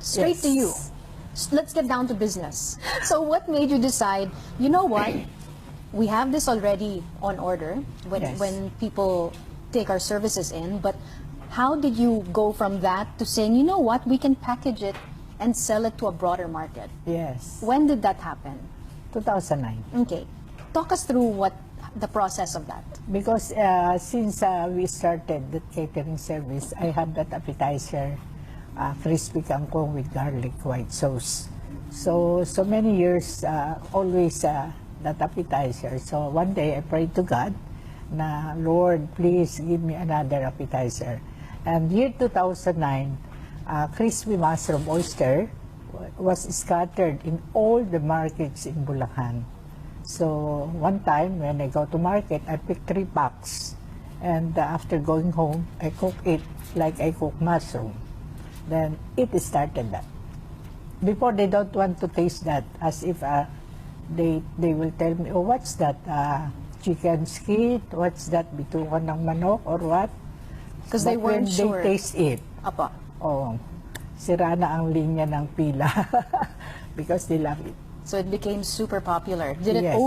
Straight to you. Let's get down to business. So what made you decide, you know what, we have this already on order when people take our services in, but how did you go from that to saying, you know what, we can package it and sell it to a broader market? Yes. When did that happen? 2009. Okay. Talk us through what the process of that. Because since we started the catering service, I have that appetizer, crispy kangkong with garlic white sauce. So many years, always that appetizer. So one day I prayed to God, na Lord, please give me another appetizer. And year 2009, crispy mushroom oyster was scattered in all the markets in Bulacan. So one time when I go to market, I pick 3 packs. And after going home, I cook it like I cook mushroom. Then it started that. Before, they don't want to taste that, as if they will tell me, oh, what's that? Chicken skin? What's that? Bitukan ng manok or what? Because they weren't sure. They taste it. Apa. Oh, sira na ang linya ng pila because they love it. So it became super popular. Did Yes.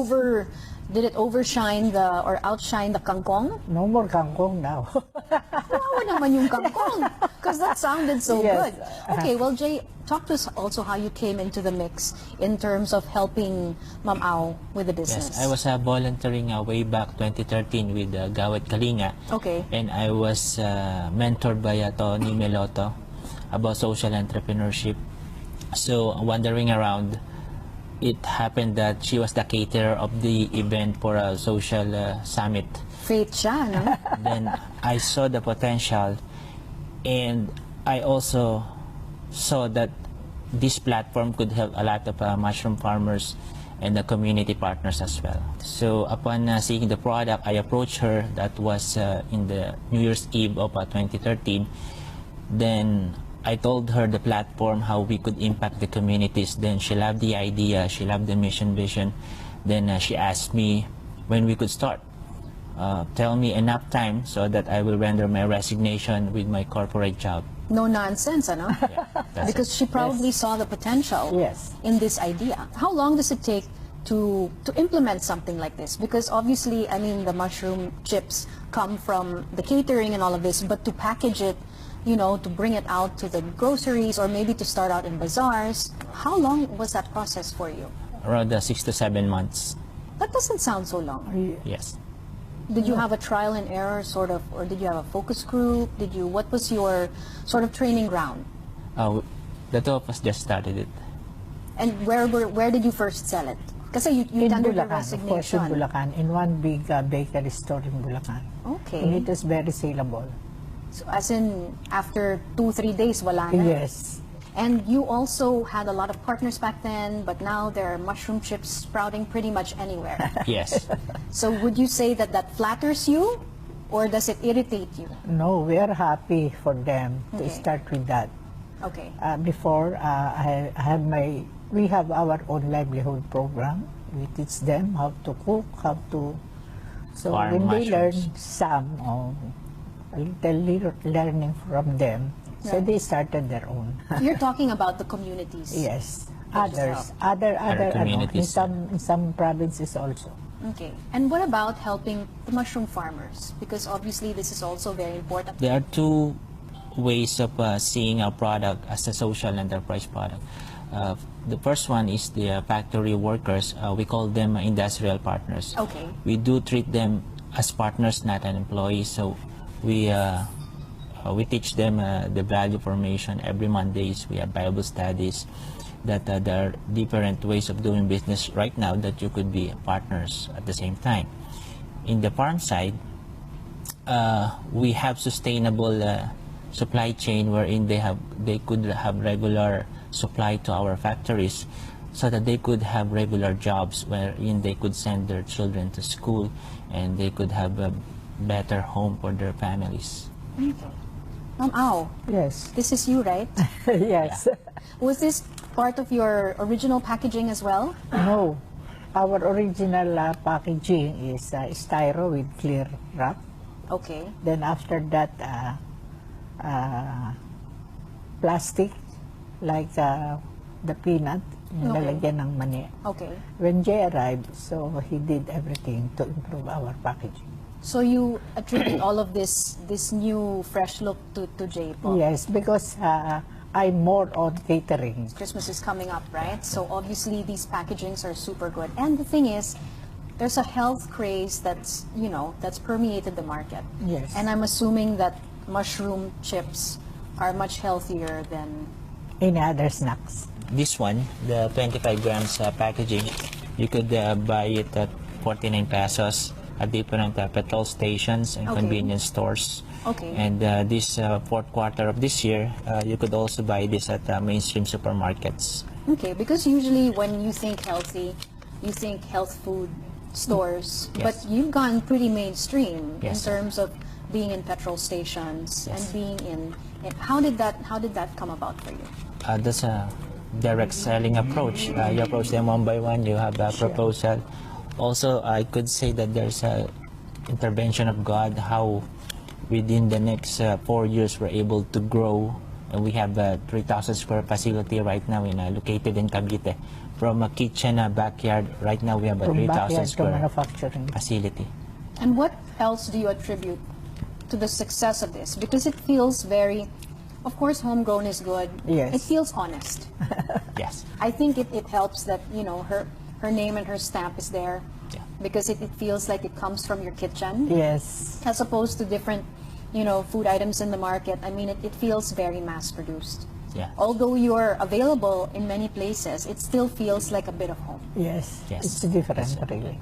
Did it overshine or outshine the kangkong? No more kangkong now. Wow naman yung kangkong, because that sounded so Yes. good. Okay, well, Jay, talk to us also how you came into the mix in terms of helping Ma'am Au with the business. Yes, I was volunteering way back 2013 with Gawad Kalinga. Okay. And I was mentored by Tony Meloto about social entrepreneurship. So wandering around, it happened that she was the caterer of the event for a social summit. Faith siya, no? Then I saw the potential, and I also saw that this platform could help a lot of mushroom farmers and the community partners as well. So upon seeing the product, I approached her. That was in the New Year's Eve of 2013. Then I told her the platform, how we could impact the communities. Then she loved the idea, she loved the mission vision. Then she asked me when we could start. Tell me enough time so that I will render my resignation with my corporate job. No nonsense, ano? Yeah, Because she probably saw the potential in this idea. How long does it take to implement something like this? Because obviously, I mean, the mushroom chips come from the catering and all of this, but to package it, you know, to bring it out to the groceries or maybe to start out in bazaars, how long was that process for you? Around 6 to 7 months. That doesn't sound so long. Yes. Did you have a trial and error sort of, or did you have a focus group? What was your sort of training ground? The two of us just started it. And where did you first sell it? Kasi you tendered your resignation. In Bulacan, in one big bakery store in Bulacan. Okay. And it is very saleable. So as in, after 2-3 days, wala na? Yes. And you also had a lot of partners back then, but now there are mushroom chips sprouting pretty much anywhere. Yes. So would you say that that flatters you, or does it irritate you? No, we are happy for them to start with that. Okay. Before, we have our own livelihood program. We teach them how to cook, how to... So farm when they learn mushrooms. some, a little learning from them, so they started their own. You're talking about the communities. Yes, Which is others, other communities. in some provinces also. Okay. And what about helping the mushroom farmers? Because obviously this is also very important. There are two ways of seeing our product as a social enterprise product. The first one is the factory workers. We call them industrial partners. Okay. We do treat them as partners, not an employee. So we teach them the value formation. Every Mondays we have Bible studies. That there are different ways of doing business right now that you could be partners at the same time. In the farm side, we have sustainable supply chain wherein they could have regular supply to our factories, so that they could have regular jobs wherein they could send their children to school and they could have a better home for their families. Okay. Ma'am Au, Yes. this is you, right? Yes. Was this part of your original packaging as well? No, our original packaging is styro with clear wrap. Okay. Then after that, plastic like the peanut, nilalagyan ng mani. Okay. When Jay arrived, so he did everything to improve our packaging. So you attribute all of this new fresh look to Jay po? Yes, because I'm more on catering. Christmas is coming up, right? So obviously these packagings are super good. And the thing is, there's a health craze that's, you know, that's permeated the market. Yes. And I'm assuming that mushroom chips are much healthier than Any other snacks. This one, the 25 grams packaging, you could buy it at 49 pesos at different petrol stations and Okay. convenience stores. Okay. And this fourth quarter of this year, you could also buy this at mainstream supermarkets. Okay, because usually when you think healthy, you think health food stores, Yes. but you've gone pretty mainstream Yes. in terms of being in petrol stations and Yes. being in how did that come about for you? That's a direct selling approach. You approach them one by one, you have a proposal. Also, I could say that there's a intervention of God, how within the next 4 years we're able to grow, and we have a 3,000 square facility right now located in Cavite. From a kitchen, backyard, right now we have a From 3,000 backyard to square manufacturing. facility. And what else do you attribute to the success of this? Because it feels very, of course, homegrown is good. Yes. It feels honest. Yes. I think it helps that, you know, her name and her stamp is there. Yeah. Because it feels like it comes from your kitchen. Yes. As opposed to different, you know, food items in the market. I mean, it feels very mass-produced. Yeah. Although you're available in many places, it still feels like a bit of home. Yes. Yes. It's different, really.